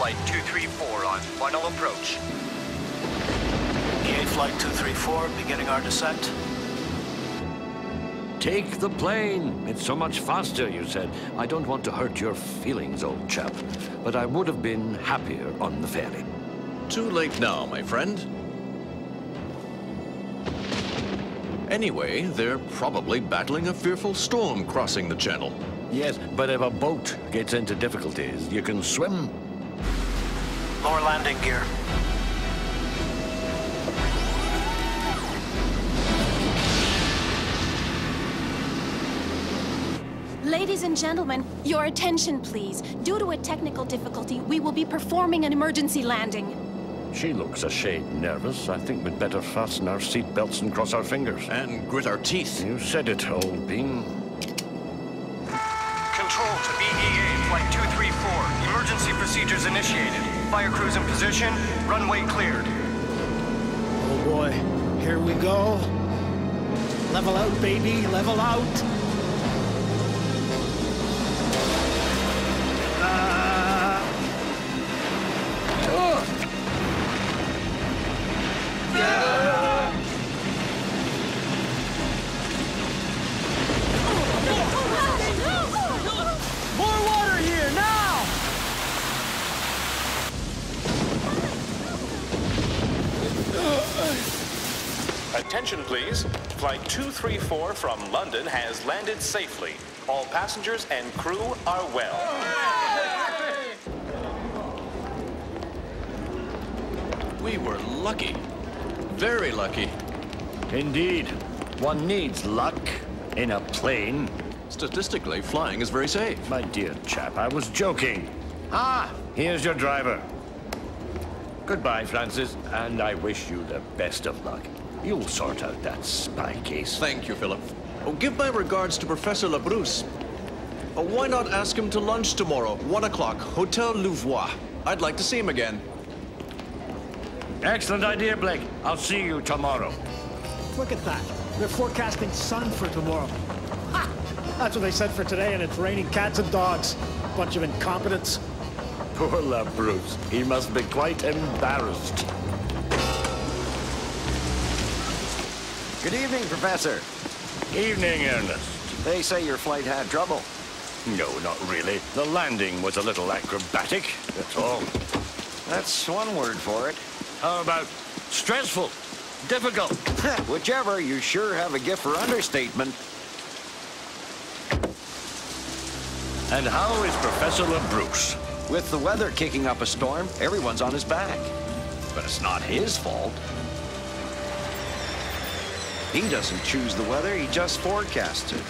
Flight 234 on final approach. EA Flight 234, beginning our descent. Take the plane. It's so much faster, you said. I don't want to hurt your feelings, old chap, but I would have been happier on the ferry. Too late now, my friend. Anyway, they're probably battling a fearful storm crossing the channel. Yes, but if a boat gets into difficulties, you can swim. Lower landing gear. Ladies and gentlemen, your attention please. Due to a technical difficulty, we will be performing an emergency landing. She looks a shade nervous. I think we'd better fasten our seatbelts and cross our fingers. And grit our teeth. You said it, old bean. Control to BEA Flight 234. Emergency procedures initiated. Fire crews in position. Runway cleared. Oh boy, here we go. Level out, baby, level out. More water here, now! Attention, please. Flight 234 from London has landed safely. All passengers and crew are well. We were lucky. Very lucky. Indeed. One needs luck in a plane. Statistically, flying is very safe. My dear chap, I was joking. Ah, here's your driver. Goodbye, Francis, and I wish you the best of luck. You'll sort out that spy case. Thank you, Philip. Oh, give my regards to Professor Labrousse. Oh, why not ask him to lunch tomorrow, 1 o'clock, Hotel Louvois. I'd like to see him again. Excellent idea, Blake. I'll see you tomorrow. Look at that. They're forecasting sun for tomorrow. Ha! That's what they said for today, and it's raining cats and dogs. Bunch of incompetents. Poor Labrousse. He must be quite embarrassed. Good evening, Professor. Evening, Ernest. They say your flight had trouble. No, not really. The landing was a little acrobatic, that's all. That's one word for it. How about stressful? Difficult? Whichever, you sure have a gift for understatement. And how is Professor Labrousse? With the weather kicking up a storm, everyone's on his back. But it's not his fault. He doesn't choose the weather, he just forecasts it.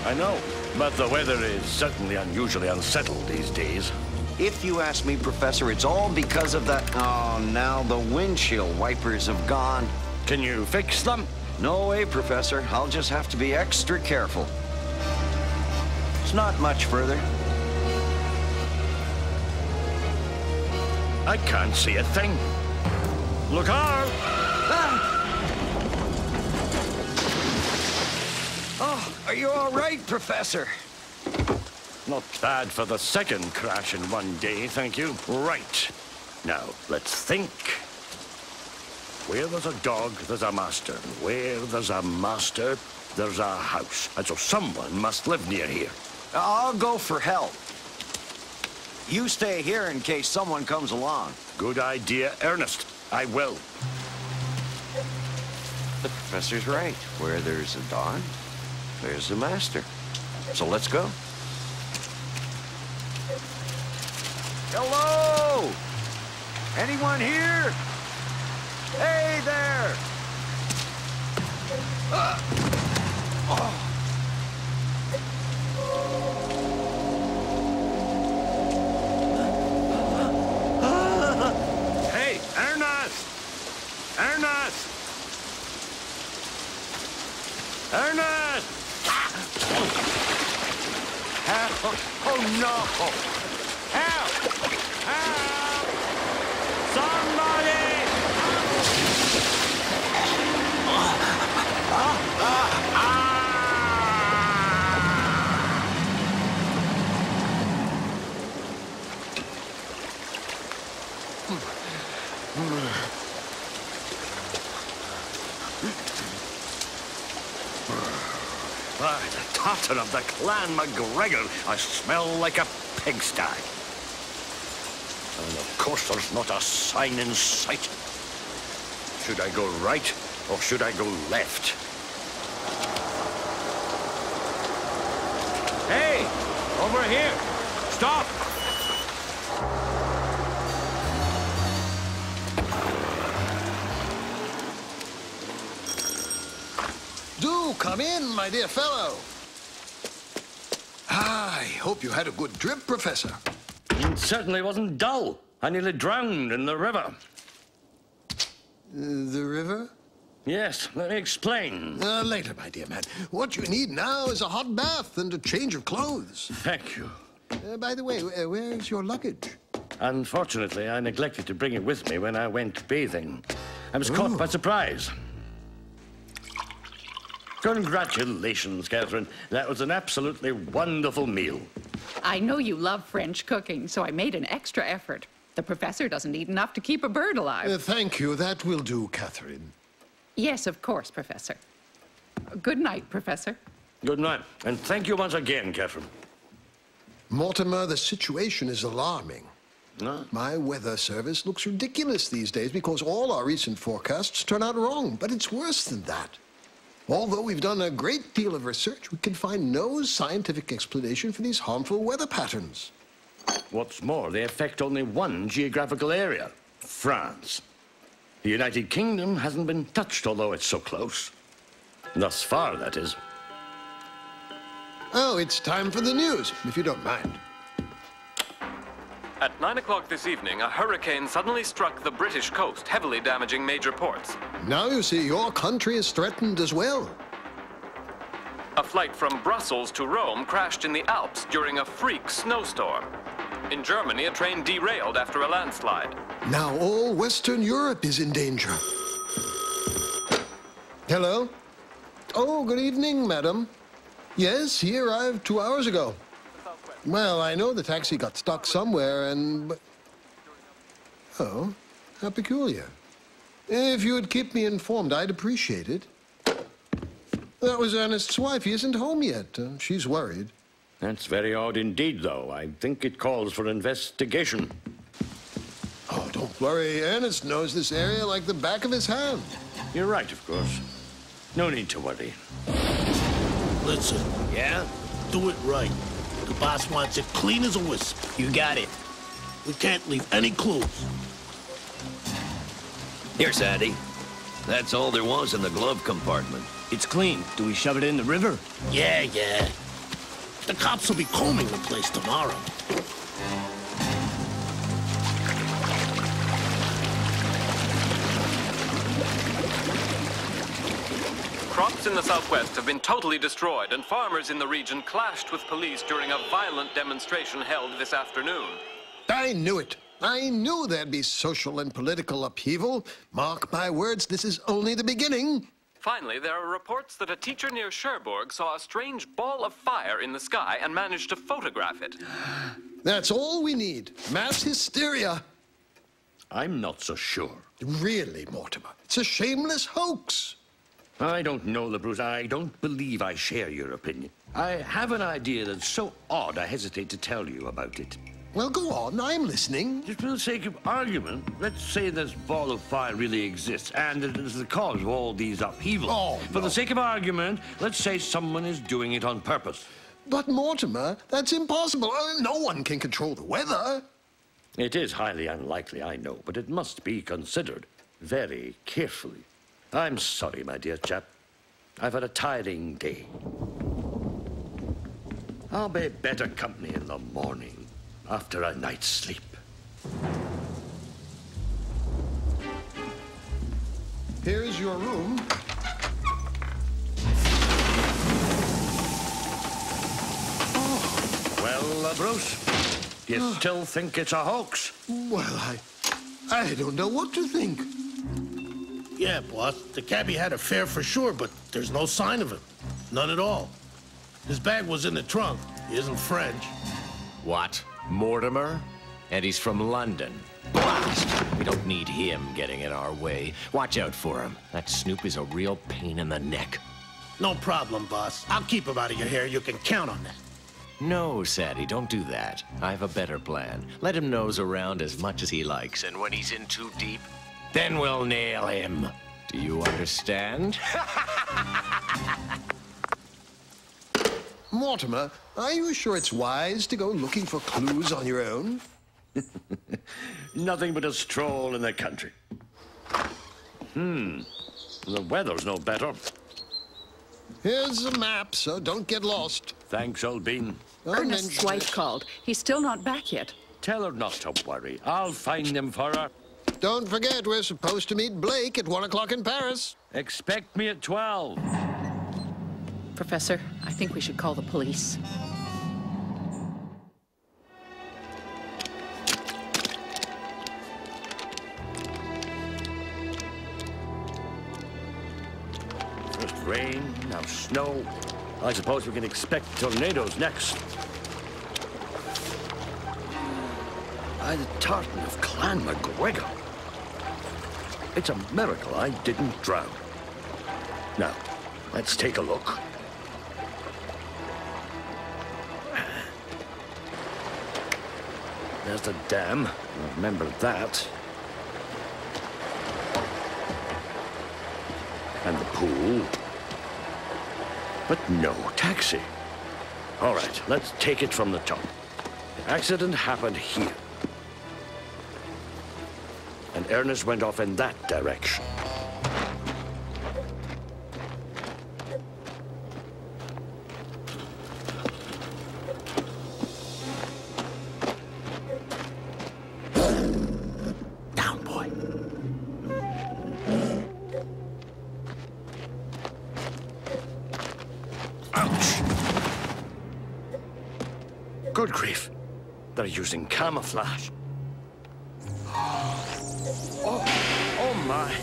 I know, but the weather is certainly unusually unsettled these days. If you ask me, Professor, it's all because of that... Oh, now the windshield wipers have gone. Can you fix them? No way, Professor. I'll just have to be extra careful. It's not much further. I can't see a thing. Look out! Ah! Oh, are you all right, Professor? Not bad for the second crash in one day, thank you. Right. Now, let's think. Where there's a dog, there's a master. Where there's a master, there's a house. And so someone must live near here. I'll go for help. You stay here in case someone comes along. Good idea, Ernest. I will. The professor's right. Where there's a dog, there's a master. So let's go. Hello! Anyone here? Hey there! Oh. Hey, Ernest! Ernest! Ernest! Help! Oh, no! Help! Help! Somebody! By the tartar of the Clan McGregor, I smell like a pigsty. And of course there's not a sign in sight. Should I go right or should I go left? Hey! Over here! Stop! Do come in, my dear fellow. I hope you had a good trip, Professor. It certainly wasn't dull. I nearly drowned in the river. The river? Yes, let me explain. Later, my dear man. What you need now is a hot bath and a change of clothes. Thank you. By the way, where's your luggage? Unfortunately, I neglected to bring it with me when I went bathing. I was caught by surprise. Congratulations, Catherine. That was an absolutely wonderful meal. I know you love French cooking, so I made an extra effort. The professor doesn't eat enough to keep a bird alive. Thank you. That will do, Catherine. Yes, of course, Professor. Good night, Professor. Good night. And thank you once again, Catherine. Mortimer, the situation is alarming. No? My weather service looks ridiculous these days because all our recent forecasts turn out wrong. But it's worse than that. Although we've done a great deal of research, we can find no scientific explanation for these harmful weather patterns. What's more, they affect only one geographical area, France. The United Kingdom hasn't been touched, although it's so close. Thus far, that is. Oh, it's time for the news, if you don't mind. At 9 o'clock this evening, a hurricane suddenly struck the British coast, heavily damaging major ports. Now you see, your country is threatened as well. A flight from Brussels to Rome crashed in the Alps during a freak snowstorm. In Germany, a train derailed after a landslide. Now all Western Europe is in danger. Hello? Oh, good evening, madam. Yes, he arrived 2 hours ago. Well, I know the taxi got stuck somewhere and... Oh, how peculiar. If you would keep me informed, I'd appreciate it. That was Ernest's wife. He isn't home yet. She's worried. That's very odd indeed, though. I think it calls for investigation. Oh, don't worry. Ernest knows this area like the back of his hand. You're right, of course. No need to worry. Listen. Yeah? Do it right. The boss wants it clean as a whistle. You got it. We can't leave any clues. Here, Sandy. That's all there was in the glove compartment. It's clean. Do we shove it in the river? Yeah. The cops will be combing the place tomorrow. Crops in the southwest have been totally destroyed, and farmers in the region clashed with police during a violent demonstration held this afternoon. I knew it. I knew there'd be social and political upheaval. Mark my words, this is only the beginning. Finally, there are reports that a teacher near Cherbourg saw a strange ball of fire in the sky and managed to photograph it. That's all we need. Mass hysteria. I'm not so sure. Really, Mortimer, it's a shameless hoax. I don't know, LaBruce. I don't believe I share your opinion. I have an idea that's so odd I hesitate to tell you about it. Well, go on. I'm listening. Just for the sake of argument, let's say this ball of fire really exists, and it is the cause of all these upheavals. Oh, For the sake of argument, let's say someone is doing it on purpose. But, Mortimer, that's impossible. No one can control the weather. It is highly unlikely, I know, but it must be considered very carefully. I'm sorry, my dear chap. I've had a tiring day. I'll be better company in the morning, after a night's sleep. Here's your room. Well, Bruce, do you still think it's a hoax? Well, I don't know what to think. Yeah, boss. The cabbie had a fare for sure, but there's no sign of him. None at all. His bag was in the trunk. He isn't French. What? Mortimer? And he's from London. Blast! We don't need him getting in our way. Watch out for him. That snoop is a real pain in the neck. No problem, boss. I'll keep him out of your hair. You can count on that. No, Sadie, don't do that. I have a better plan. Let him nose around as much as he likes, and when he's in too deep, then we'll nail him. Do you understand? Mortimer, are you sure it's wise to go looking for clues on your own? Nothing but a stroll in the country. The weather's no better. Here's a map, so don't get lost. Thanks, old bean. Ernest's wife called. He's still not back yet. Tell her not to worry. I'll find him for her. Don't forget, we're supposed to meet Blake at 1 o'clock in Paris. Expect me at 12. Professor, I think we should call the police. First rain, now snow. I suppose we can expect tornadoes next. By the tartan of Clan McGregor. It's a miracle I didn't drown. Now, let's take a look. There's the dam. Remember that. And the pool. But no taxi. All right, let's take it from the top. The accident happened here. And Ernest went off in that direction. Down, boy. Ouch! Good grief. They're using camouflage. Oh my.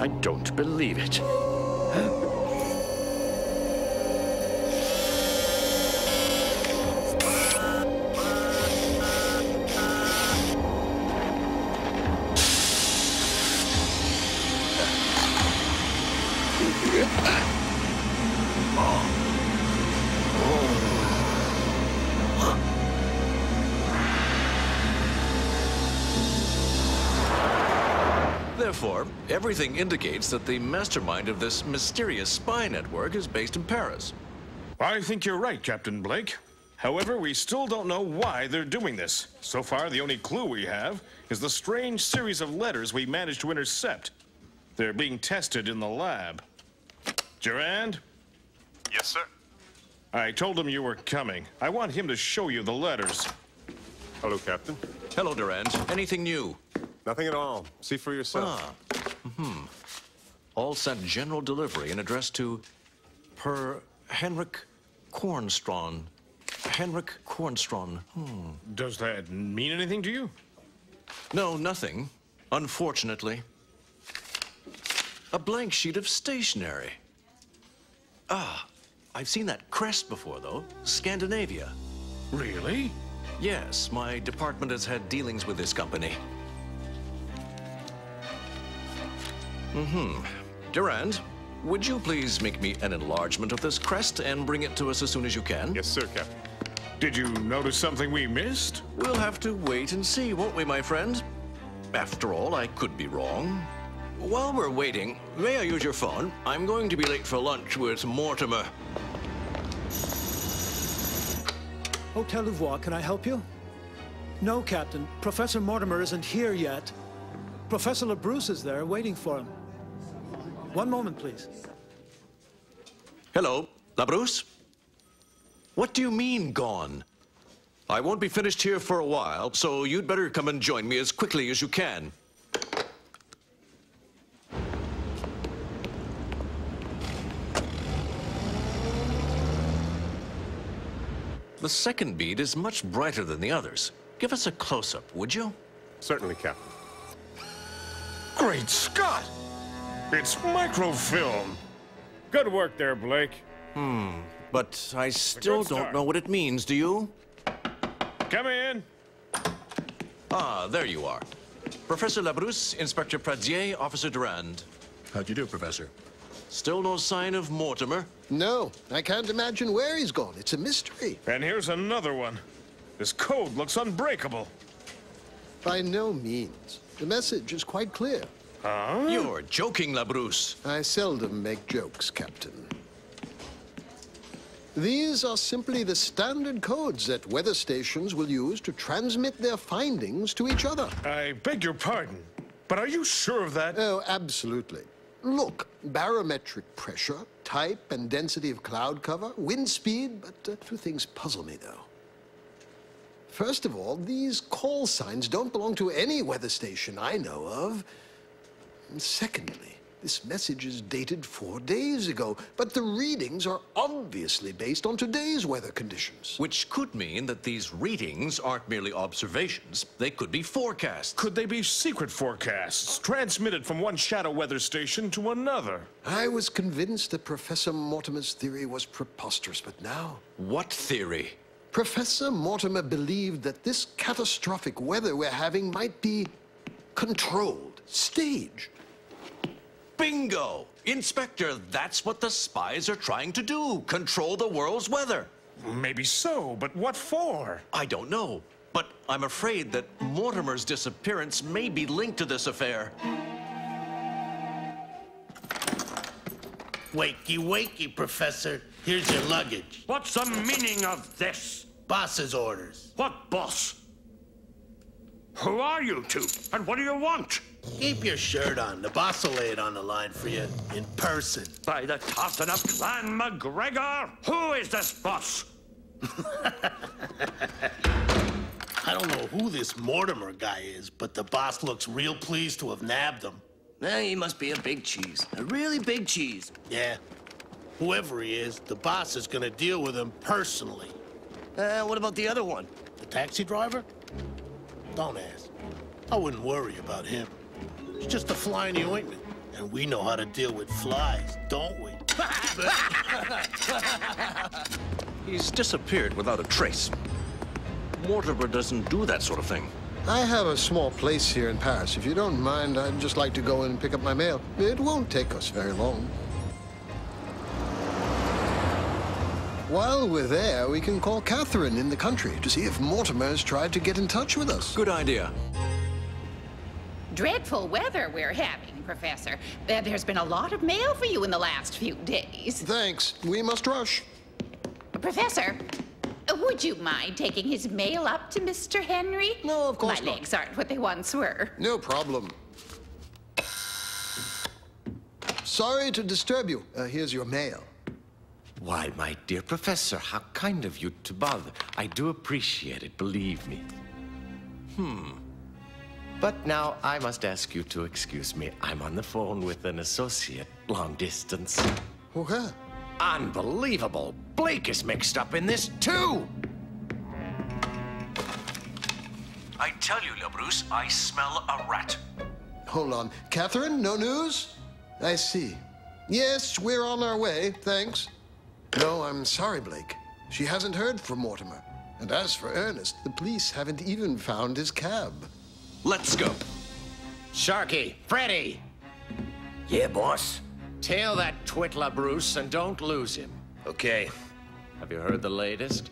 I don't believe it. Therefore, everything indicates that the mastermind of this mysterious spy network is based in Paris. I think you're right, Captain Blake. However, we still don't know why they're doing this. So far, the only clue we have is the strange series of letters we managed to intercept. They're being tested in the lab. Durand? Yes, sir. I told him you were coming. I want him to show you the letters. Hello, Captain. Hello, Durand. Anything new? Nothing at all. See for yourself. All sent general delivery and addressed to Per Henrik Kornstron. Henrik Kornstron. Does that mean anything to you? No, nothing. Unfortunately. A blank sheet of stationery. I've seen that crest before, though. Scandinavia. Really? Yes, my department has had dealings with this company. Durand, would you please make me an enlargement of this crest and bring it to us as soon as you can? Yes, sir, Captain. Did you notice something we missed? We'll have to wait and see, won't we, my friend? After all, I could be wrong. While we're waiting, may I use your phone? I'm going to be late for lunch with Mortimer. Hotel Louvois, can I help you? No, Captain. Professor Mortimer isn't here yet. Professor LaBruce is there, waiting for him. One moment, please. Hello, LaBruce? What do you mean, gone? I won't be finished here for a while, so you'd better come and join me as quickly as you can. The second bead is much brighter than the others. Give us a close-up, would you? Certainly, Captain. Great Scott! It's microfilm! Good work there, Blake. But I still don't know what it means, do you? Come in. Ah, there you are. Professor Labrousse, Inspector Pradier, Officer Durand. How'd you do, Professor? Still no sign of Mortimer? No, I can't imagine where he's gone. It's a mystery. And here's another one. This code looks unbreakable. By no means. The message is quite clear. Huh? You're joking, Labrousse. I seldom make jokes, Captain. These are simply the standard codes that weather stations will use to transmit their findings to each other. I beg your pardon, but are you sure of that? Oh, absolutely. Look, barometric pressure, type and density of cloud cover, wind speed, but two things puzzle me, though. First of all, these call signs don't belong to any weather station I know of. And secondly, this message is dated 4 days ago, but the readings are obviously based on today's weather conditions. Which could mean that these readings aren't merely observations. They could be forecasts. Could they be secret forecasts, transmitted from one shadow weather station to another? I was convinced that Professor Mortimer's theory was preposterous, but now... What theory? Professor Mortimer believed that this catastrophic weather we're having might be controlled, staged. Bingo! Inspector, that's what the spies are trying to do. Control the world's weather. Maybe so, but what for? I don't know. But I'm afraid that Mortimer's disappearance may be linked to this affair. Wakey, wakey, Professor. Here's your luggage. What's the meaning of this? Boss's orders. What boss? Who are you two, and what do you want? Keep your shirt on. The boss will lay it on the line for you in person. By the tossing of Clan McGregor, who is this boss? I don't know who this Mortimer guy is, but the boss looks real pleased to have nabbed him. He must be a big cheese. A really big cheese. Yeah. Whoever he is, the boss is gonna deal with him personally. What about the other one? The taxi driver? Don't ask. I wouldn't worry about him. He's just a fly in the ointment. And we know how to deal with flies, don't we? He's disappeared without a trace. Mortimer doesn't do that sort of thing. I have a small place here in Paris. If you don't mind, I'd just like to go in and pick up my mail. It won't take us very long. While we're there, we can call Catherine in the country to see if Mortimer's tried to get in touch with us. Good idea. Dreadful weather we're having, Professor. There's been a lot of mail for you in the last few days. Thanks. We must rush. Professor, would you mind taking his mail up to Mr. Henry? No, of course not. not. My legs aren't what they once were. No problem. Sorry to disturb you. Here's your mail. Why, my dear Professor, how kind of you to bother. I do appreciate it, believe me. But now I must ask you to excuse me. I'm on the phone with an associate, long distance. Okay. Unbelievable! Blake is mixed up in this, too! I tell you, Labrousse, I smell a rat. Hold on. Catherine, no news? I see. Yes, we're on our way, thanks. No, I'm sorry, Blake. She hasn't heard from Mortimer. And as for Ernest, the police haven't even found his cab. Let's go. Sharky, Freddy! Yeah, boss? Tail that twit Labrousse and don't lose him. Okay. Have you heard the latest?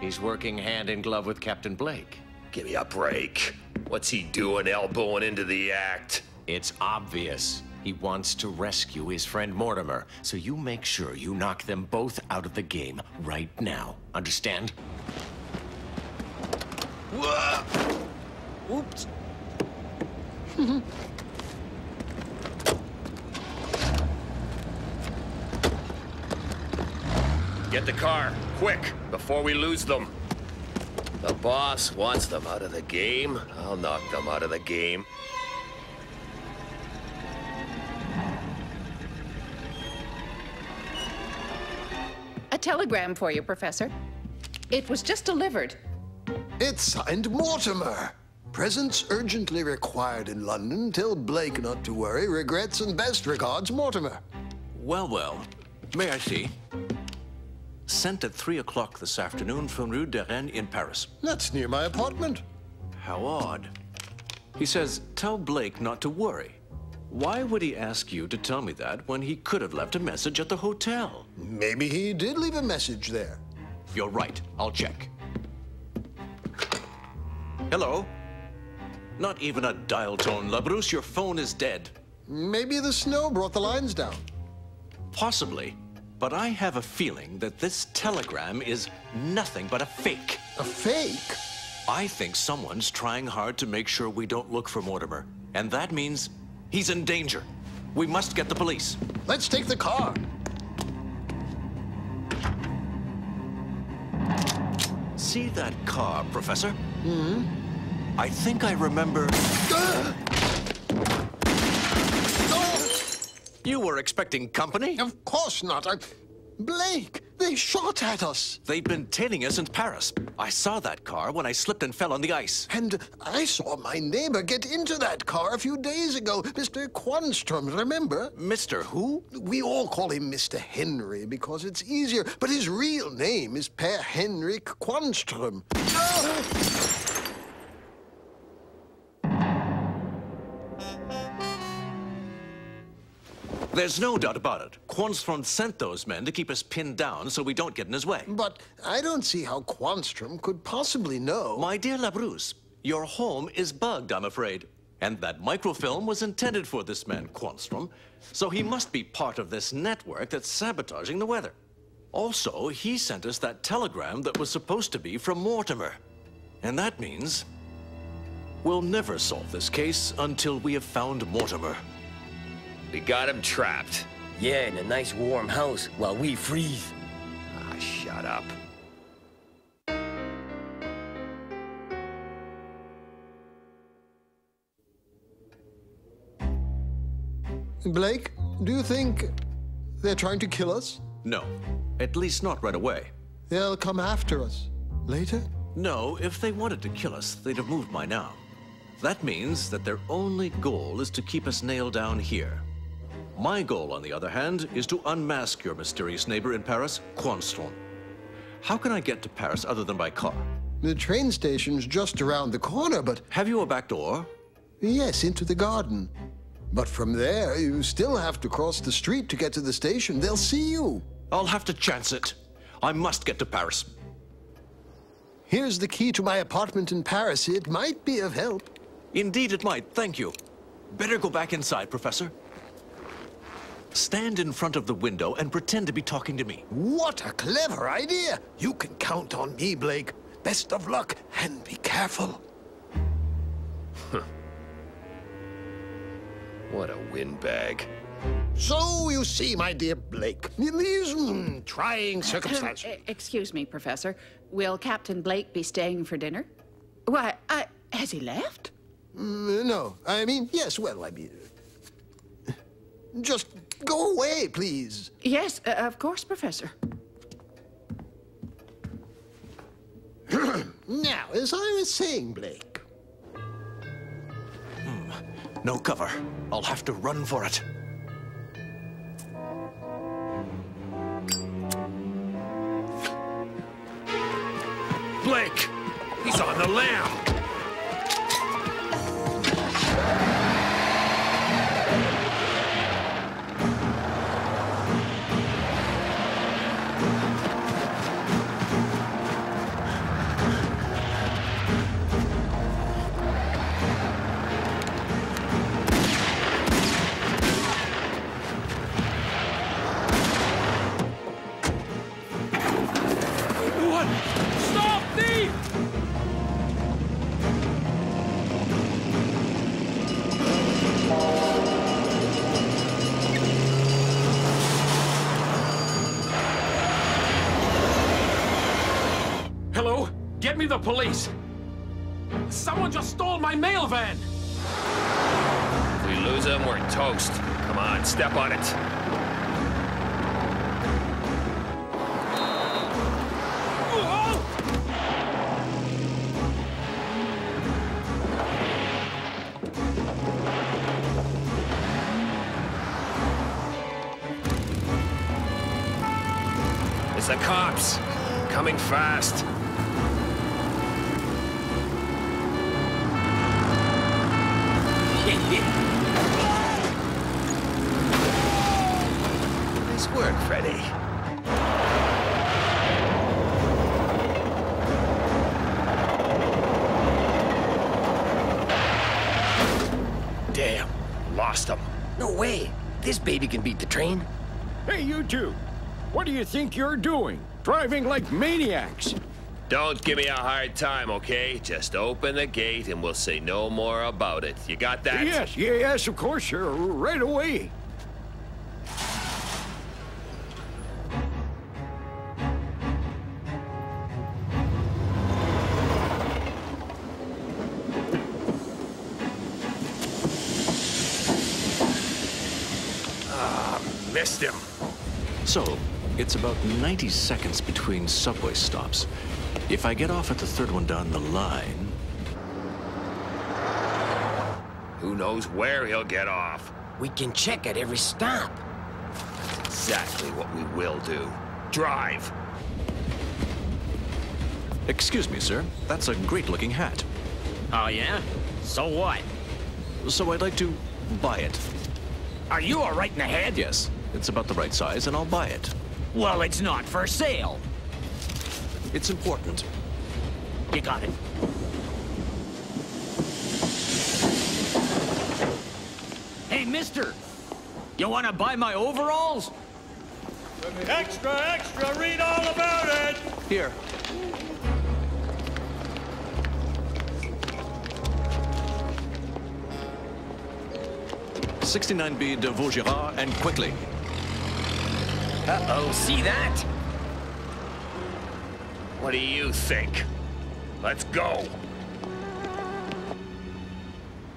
He's working hand in glove with Captain Blake. Give me a break. What's he doing elbowing into the act? It's obvious. He wants to rescue his friend Mortimer, so you make sure you knock them both out of the game right now. Understand? Whoa! Oops. Get the car, quick, before we lose them. The boss wants them out of the game. I'll knock them out of the game. A telegram for you, Professor. It was just delivered. It's signed Mortimer. Presence urgently required in London. Tell Blake not to worry. Regrets and best regards, Mortimer. Well, well. May I see? sent at 3 o'clock this afternoon from Rue de Rennes in Paris. That's near my apartment. How odd. He says, tell Blake not to worry. Why would he ask you to tell me that when he could have left a message at the hotel? Maybe he did leave a message there. You're right. I'll check. Hello? Not even a dial tone. Labrousse, your phone is dead. Maybe the snow brought the lines down. Possibly. But I have a feeling that this telegram is nothing but a fake. A fake? I think someone's trying hard to make sure we don't look for Mortimer. And that means he's in danger. We must get the police. Let's take the car. See that car, Professor? Mm-hmm. I think I remember... You were expecting company? Of course not. Blake, they shot at us. They've been tailing us in Paris. I saw that car when I slipped and fell on the ice. And I saw my neighbor get into that car a few days ago. Mr. Quanstrom, remember? Mr. who? We all call him Mr. Henry because it's easier, but his real name is Per Henrik Quanstrom. There's no doubt about it. Quanstrom sent those men to keep us pinned down so we don't get in his way. But I don't see how Quanstrom could possibly know. My dear Labrousse, your home is bugged, I'm afraid. And that microfilm was intended for this man, Quanstrom, so he must be part of this network that's sabotaging the weather. Also, he sent us that telegram that was supposed to be from Mortimer. And that means we'll never solve this case until we have found Mortimer. We got him trapped. Yeah, in a nice warm house while we freeze. Ah, shut up. Blake, do you think they're trying to kill us? No, at least not right away. They'll come after us. Later? No, if they wanted to kill us, they'd have moved by now. That means that their only goal is to keep us nailed down here. My goal, on the other hand, is to unmask your mysterious neighbor in Paris, Quanstrom. How can I get to Paris other than by car? The train station's just around the corner, but... Have you a back door? Yes, into the garden. But from there, you still have to cross the street to get to the station. They'll see you. I'll have to chance it. I must get to Paris. Here's the key to my apartment in Paris. It might be of help. Indeed it might, thank you. Better go back inside, Professor. Stand in front of the window and pretend to be talking to me. What a clever idea! You can count on me, Blake. Best of luck, and be careful. What a windbag. So, you see, my dear Blake, in these trying circumstances... Excuse me, Professor. Will Captain Blake be staying for dinner? Why, has he left? No, I mean, yes, well, I mean... Just go away, please. Yes, of course, Professor. Now, as I was saying, Blake... No cover. I'll have to run for it. Blake! He's on the lam! Hello? Get me the police! Someone just stole my mail van! If we lose him, we're toast. Come on, step on it. This the cops. Coming fast. Nice work, Freddy. Damn, lost him. No way. This baby can beat the train. Hey, you two. What do you think you're doing? Driving like maniacs. Don't give me a hard time, okay? Just open the gate and we'll say no more about it. You got that? Yes, of course, sir. Right away. Missed him. So, it's about 90 seconds between subway stops. If I get off at the third one down the line... Who knows where he'll get off? We can check at every stop. That's exactly what we will do. Drive. Excuse me, sir. That's a great-looking hat. Oh, yeah? So what? So I'd like to buy it. Are you all right in the head? Yes. It's about the right size, and I'll buy it. Well, it's not for sale. It's important. You got it. Hey, mister! You want to buy my overalls? Extra, extra, read all about it! Here. $69B de Vaugirard, and quickly. Uh-oh, see that? What do you think? Let's go.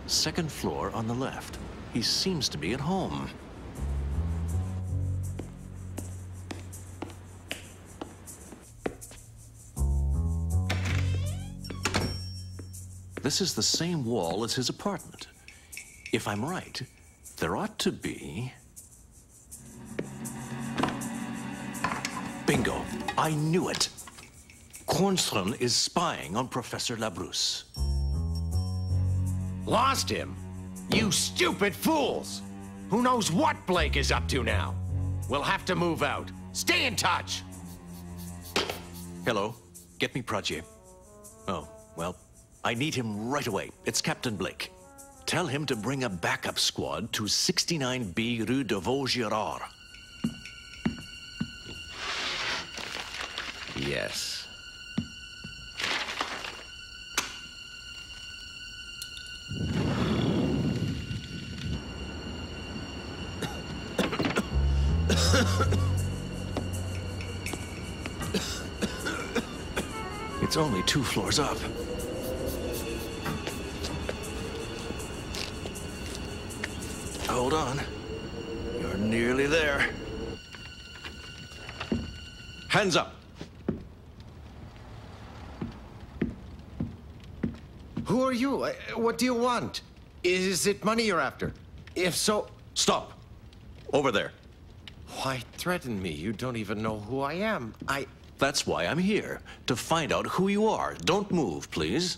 Second floor on the left. He seems to be at home. This is the same wall as his apartment. If I'm right, there ought to be... Bingo! I knew it! Kornström is spying on Professor Labrousse. Lost him? You stupid fools! Who knows what Blake is up to now? We'll have to move out. Stay in touch! Hello. Get me Prodigy. Oh, well, I need him right away. It's Captain Blake. Tell him to bring a backup squad to 69B Rue de Vaugirard. Yes. It's only 2 floors up. Hold on. You're nearly there. Hands up. Who are you? What do you want? Is it money you're after? If so... Stop. Over there. Why threaten me? You don't even know who I am. That's why I'm here, to find out who you are. Don't move, please.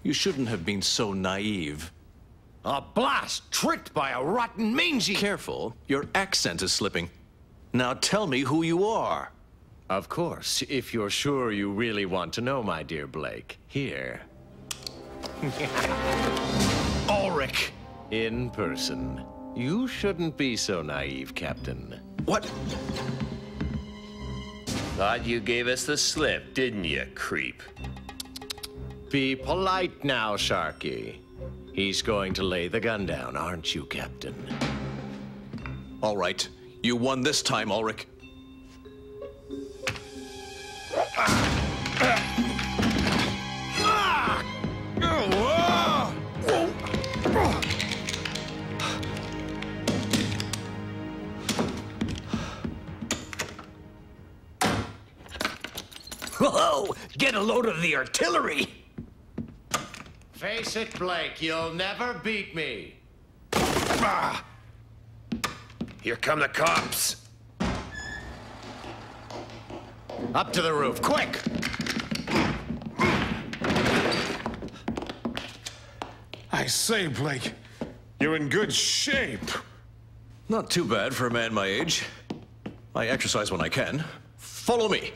You shouldn't have been so naive. A blast! Tricked by a rotten mangy... Careful, your accent is slipping. Now tell me who you are. Of course, if you're sure you really want to know, my dear Blake. Here. Ulrich! In person. You shouldn't be so naive, Captain. What? Thought you gave us the slip, didn't you, creep? Be polite now, Sharky. He's going to lay the gun down, aren't you, Captain? All right. You won this time, Ulrich. Whoa! Get a load of the artillery! Face it, Blake, you'll never beat me. Here come the cops. Up to the roof, quick! I say, Blake, you're in good shape. Not too bad for a man my age. I exercise when I can. Follow me.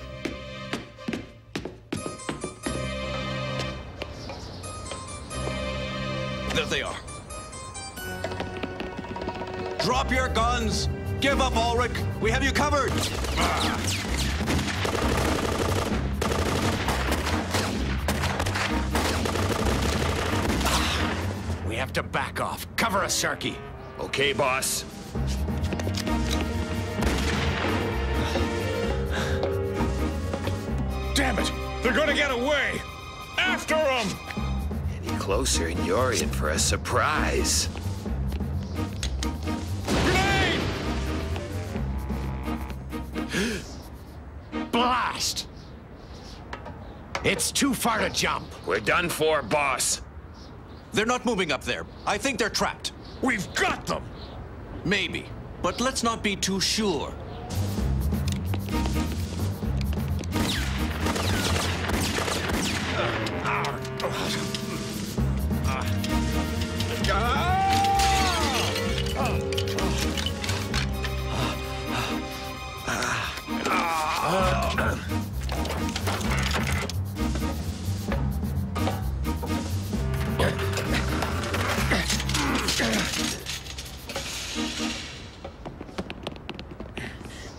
There they are. Drop your guns! Give up, Ulrich! We have you covered! We have to back off. Cover us, Sharky. Okay, boss. Damn it! They're gonna get away! After them! Any closer and you're in for a surprise. Blast! It's too far to jump. We're done for, boss. They're not moving up there. I think they're trapped. We've got them! Maybe, but let's not be too sure.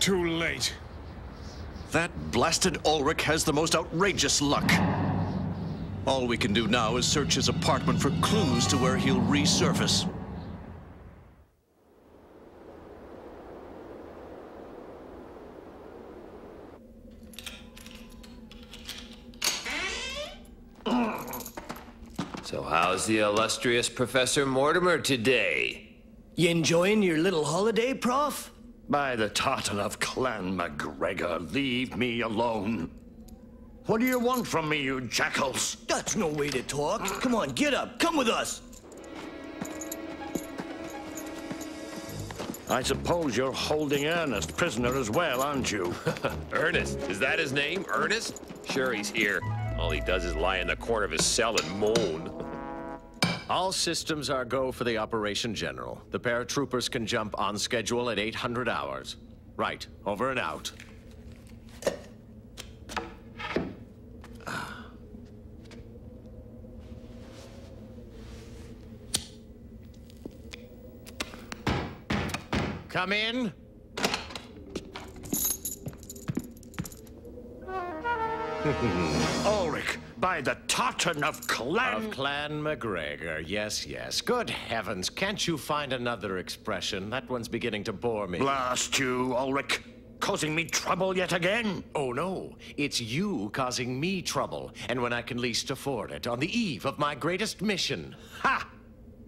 Too late. That blasted Ulrich has the most outrageous luck. All we can do now is search his apartment for clues to where he'll resurface. So how's the illustrious Professor Mortimer today? You enjoying your little holiday, Prof? By the tartan of Clan McGregor, leave me alone. What do you want from me, you jackals? That's no way to talk. Come on, get up. Come with us. I suppose you're holding Ernest prisoner as well, aren't you? Ernest? Is that his name? Ernest? Sure, he's here. All he does is lie in the corner of his cell and moan. All systems are go for the Operation General. The paratroopers can jump on schedule at 800 hours. Right, over and out. Come in. Ulrich, by the tartan of Clan... Of Clan McGregor, yes, yes. Good heavens, can't you find another expression? That one's beginning to bore me. Blast you, Ulrich. Causing me trouble yet again? Oh, no. It's you causing me trouble. And when I can least afford it, on the eve of my greatest mission. Ha!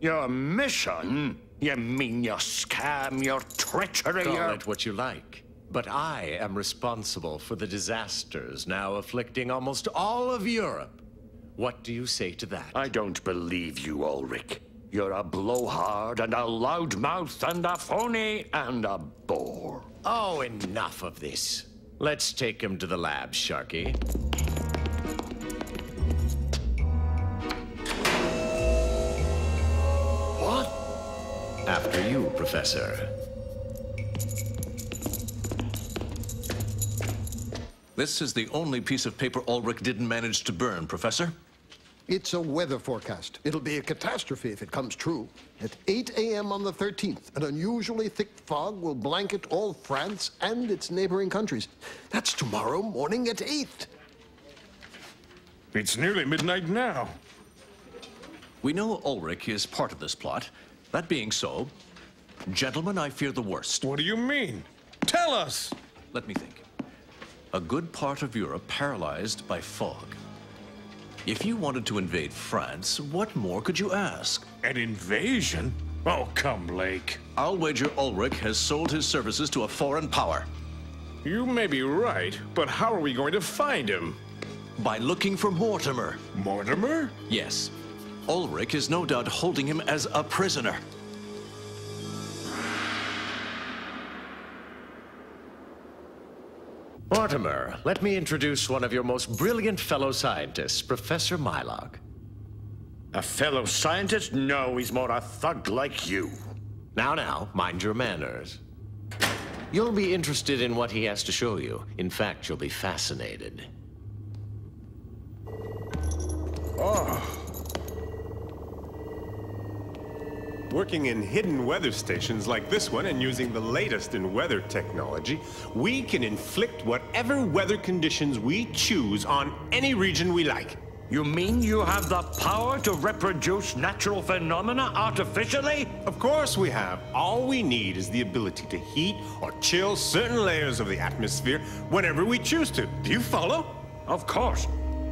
Your mission? You mean your scam, your treachery, Call it what you like. But I am responsible for the disasters now afflicting almost all of Europe. What do you say to that? I don't believe you, Ulrich. You're a blowhard and a loudmouth and a phony and a bore. Oh, enough of this. Let's take him to the lab, Sharky. What? After you, Professor. This is the only piece of paper Ulrich didn't manage to burn, Professor. It's a weather forecast. It'll be a catastrophe if it comes true. At 8 a.m. on the 13th, an unusually thick fog will blanket all France and its neighboring countries. That's tomorrow morning at 8. It's nearly midnight now. We know Ulrich is part of this plot. That being so, gentlemen, I fear the worst. What do you mean? Tell us! Let me think. A good part of Europe paralyzed by fog. If you wanted to invade France, what more could you ask? An invasion? Oh, come, Blake. I'll wager Ulrich has sold his services to a foreign power. You may be right, but how are we going to find him? By looking for Mortimer. Mortimer? Yes. Ulrich is no doubt holding him as a prisoner. Mortimer, let me introduce one of your most brilliant fellow scientists, Professor Mylog. A fellow scientist? No, he's more a thug like you. Now, mind your manners. You'll be interested in what he has to show you. In fact, you'll be fascinated. Oh. Working in hidden weather stations like this one and using the latest in weather technology, we can inflict whatever weather conditions we choose on any region we like. You mean you have the power to reproduce natural phenomena artificially? Of course we have. All we need is the ability to heat or chill certain layers of the atmosphere whenever we choose to. Do you follow? Of course.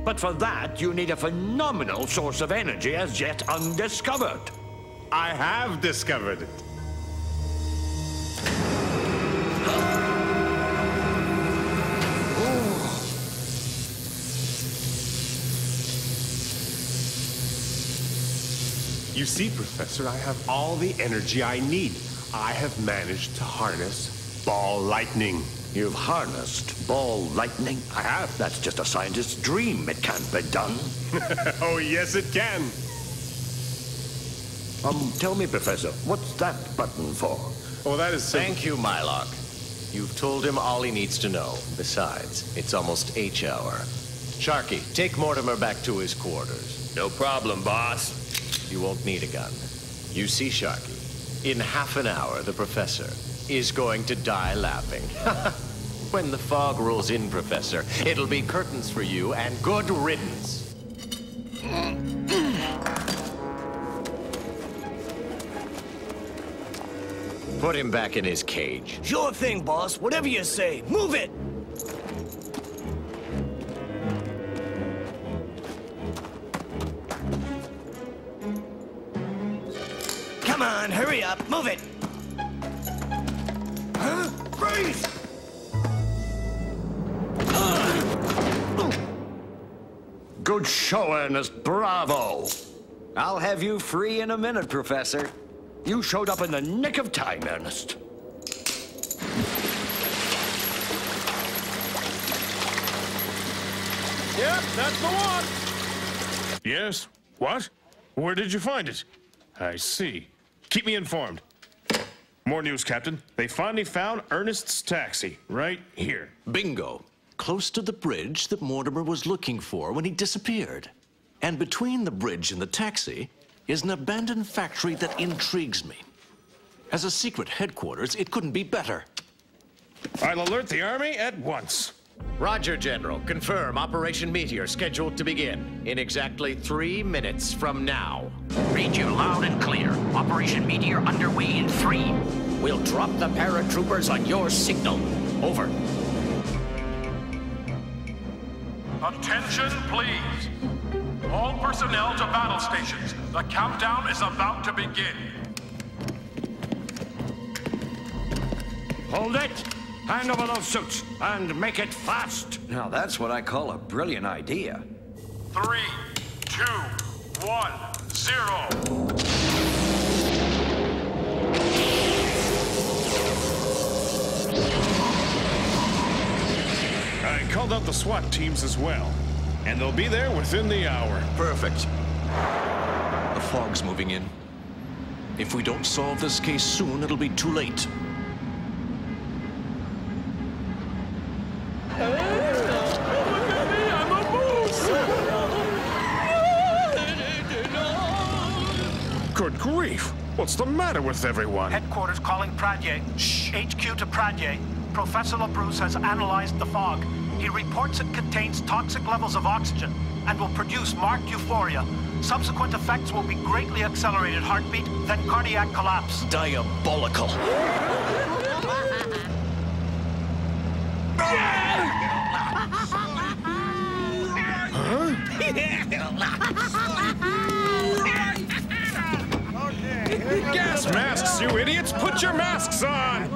But for that, you need a phenomenal source of energy as yet undiscovered. I have discovered it. You see, Professor, I have all the energy I need. I have managed to harness ball lightning. You've harnessed ball lightning? I have. That's just a scientist's dream. It can't be done. Oh, yes, it can. Tell me, Professor, what's that button for? Oh, that is... Thank you, Mylog. You've told him all he needs to know. Besides, it's almost H-hour. Sharky, take Mortimer back to his quarters. No problem, boss. You won't need a gun. You see, Sharky, in half an hour, the professor is going to die laughing. When the fog rolls in, Professor, it'll be curtains for you and good riddance. Put him back in his cage. Sure thing, boss. Whatever you say. Move it! Come on, hurry up. Move it! Huh? Freeze! Good show, Ernest. Bravo. I'll have you free in a minute, Professor. You showed up in the nick of time, Ernest. Yep, that's the one. Yes? What? Where did you find it? I see. Keep me informed. More news, Captain. They finally found Ernest's taxi, right here. Bingo. Close to the bridge that Mortimer was looking for when he disappeared. And between the bridge and the taxi is an abandoned factory that intrigues me. As a secret headquarters, it couldn't be better. I'll alert the Army at once. Roger, General. Confirm Operation Meteor scheduled to begin in exactly 3 minutes from now. Read you loud and clear. Operation Meteor underway in 3. We'll drop the paratroopers on your signal. Over. Attention, please. All personnel to battle stations. The countdown is about to begin. Hold it! Hand over those suits, and make it fast! Now that's what I call a brilliant idea. 3, 2, 1, 0. I called out the SWAT teams as well, and they'll be there within the hour. Perfect. The fog's moving in. If we don't solve this case soon, it'll be too late. Good grief! What's the matter with everyone? Headquarters calling Pradye. HQ to Pradye. Professor LaBruce has analyzed the fog. He reports it contains toxic levels of oxygen and will produce marked euphoria. Subsequent effects will be greatly accelerated heartbeat, then cardiac collapse. Diabolical. Gas masks, you idiots! Put your masks on!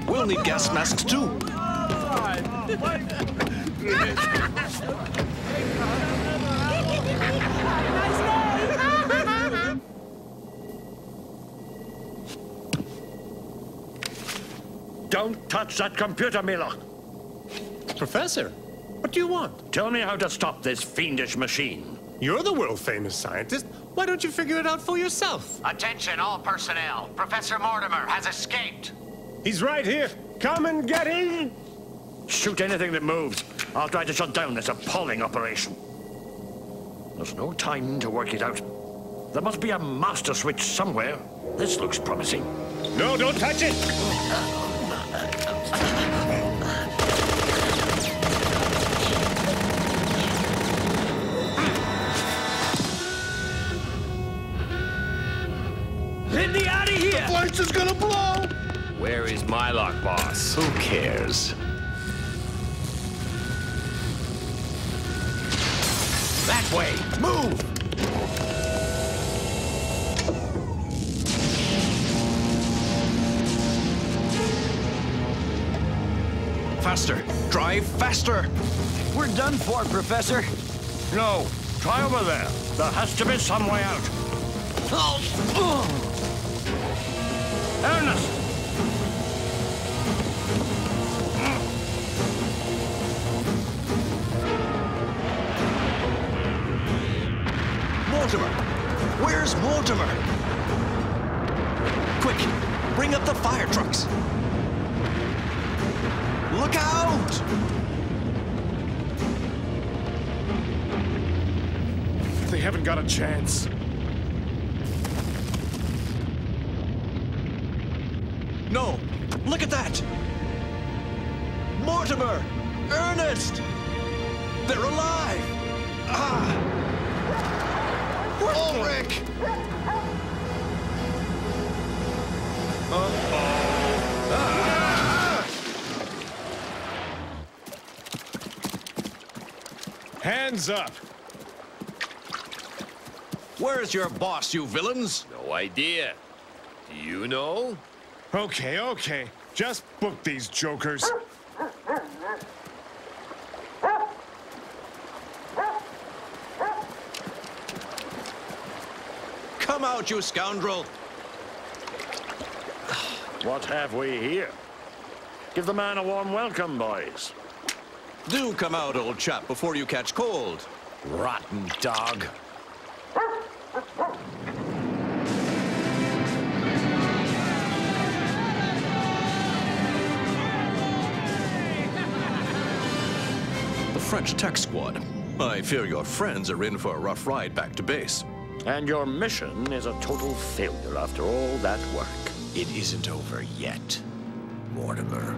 We'll need gas masks too. Don't touch that computer, Miller. Professor, what do you want? Tell me how to stop this fiendish machine. You're the world-famous scientist. Why don't you figure it out for yourself? Attention, all personnel. Professor Mortimer has escaped. He's right here. Come and get him! Shoot anything that moves. I'll try to shut down this appalling operation. There's no time to work it out. There must be a master switch somewhere. This looks promising. No, don't touch it! Let me out of here! The place is gonna blow! Where is my lock, boss? Who cares? That way! Move! Faster! Drive faster! We're done for, Professor. No, try over there. There has to be some way out. Ernest! Mortimer! Where's Mortimer? Quick, bring up the fire trucks. Look out! They haven't got a chance. No! Look at that! Mortimer! Ernest! They're alive! Ah! Ulrich! Hands up! Where's your boss, you villains? No idea. Do you know? Okay, okay. Just book these jokers. Come out, you scoundrel! What have we here? Give the man a warm welcome, boys. Do come out, old chap, before you catch cold. Rotten dog. The French tech squad. I fear your friends are in for a rough ride back to base. And your mission is a total failure after all that work. It isn't over yet, Mortimer.